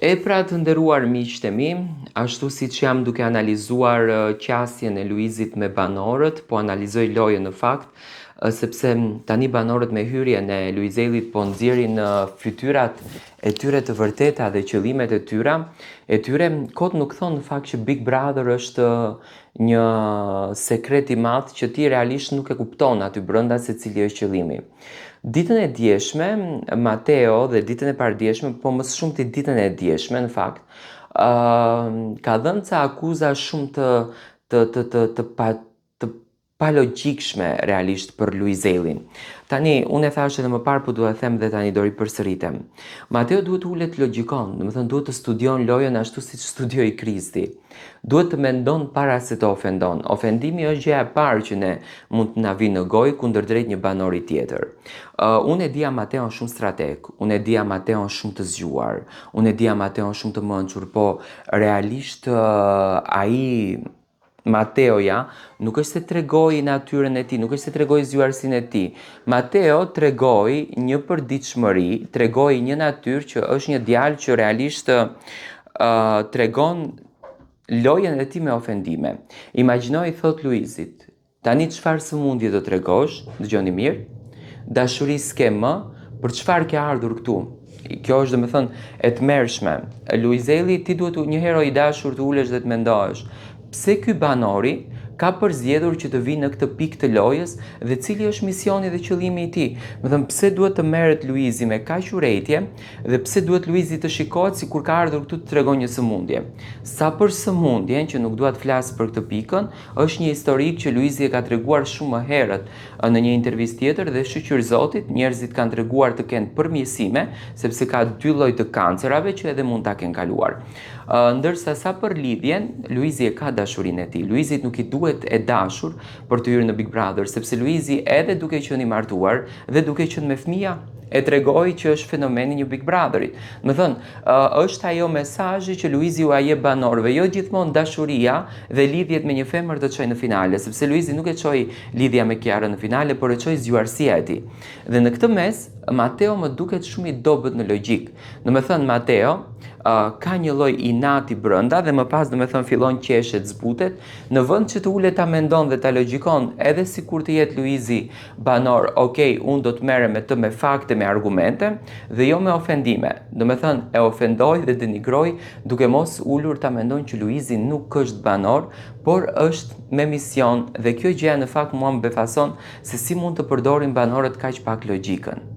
E pra të nderuar miqtë e mi, ashtu si që jam duke analizuar qasjen e Luizit me banorët, po analizoj lojën në fakt, sepse tani banorët me hyrjen e Luizellit po nxjerrin fytyrat e tyre të vërteta dhe qëllimet e tyre, kot nuk thonë në fakt që Big Brother është një sekret i madh që ti realisht nuk e kupton aty brenda se cili është qëllimi. Ditën e djeshme, Mateo dhe ditën e pardjeshme, po më së shumti ditën e djeshme në fakt, ka dhënë ca akuza shumë të palogjikshme realisht për Luizellin. Tani, unë e thash edhe më parë, po duhet të them dhe tani do ripërsëritem. Mateo duhet të ulet logjikon, domethënë duhet të studion lojën ashtu siç studioi Kristi. Duhet të mendon para se të ofendon. Ofendimi është gjëja e parë që ne mund të na vinë në gojë kundërdrejt një banori tjetër. Unë e dija Mateon shumë strateg, unë e dija Mateon shumë të zgjuar, unë e dija Mateon shumë të mençur, po realisht ai Mateoja nuk është se tregoi natyrën e tij, nuk është se tregoi zgjuarsinë e tij. Mateo tregoi një përditshmëri, tregoi një natyrë që është një djalë që realisht tregon lojën e tij me ofendime. Imagjinoj thot Luizit, tani çfarë sëmundje do tregosh? Dëgjoni mirë. Dashuri s'ke më, për çfarë ke ardhur këtu? Kjo është domethënë e tmerrshme. Luizelli, ti duhet një herë i dashur të ulesh dhe të mendosh. Pse ky banori ka përzgjedhur që të vinë në këtë pikë të lojës dhe cili është misioni dhe qëllimi i tij? Domethënë pse duhet të merret Luizi me kaq urrëtie dhe pse duhet Luizi të shikohet sikur ka ardhur këtu të tregon një sëmundje? Sa për sëmundjen, që nuk dua të flas për këtë pikën, është një historik që Luizi e ka treguar shumë më herët në një intervistë tjetër dhe shqyr Zotit, njerëzit kanë treguar të kenë përmirësime sepse ka 2 lloj të kancerave që edhe mund ta kenë kaluar. Ndërsa sa për lidhjen, Luizi e ka dashurinë e tij. Luizit nuk i duhet e dashur për të hyrë në Big Brother, sepse Luizi edhe duke qenë i martuar dhe duke qenë me fëmija, e tregoi që është fenomeni një Big Brotherit. Do thënë, është ajo mesazhi që Luizi u jep banorëve, jo gjithmonë dashuria dhe lidhjet me një femër të çojë në finale, sepse Luizi nuk e çoi lidhja me Kiarën në finale, por e çoi zgjuarësia e tij. Dhe në këtë mes, Mateo më duket shumë i dobët në logjik. Do të thënë Mateo ka një lloj inati brenda dhe më pas fillon qeshet, zbutet, në vend që të ulet ta mendon dhe ta logjikon, edhe sikur të jetë Luizi banor, okay, unë do të merrem me të me fakte, me argumente dhe jo me ofendime. Do të thënë e ofendoj dhe denigroj duke mos ulur ta mendon që Luizi nuk është banor, por është me mision dhe kjo gjë në fakt mua më befason se si mund të përdorin banorët kaq pak logjikën.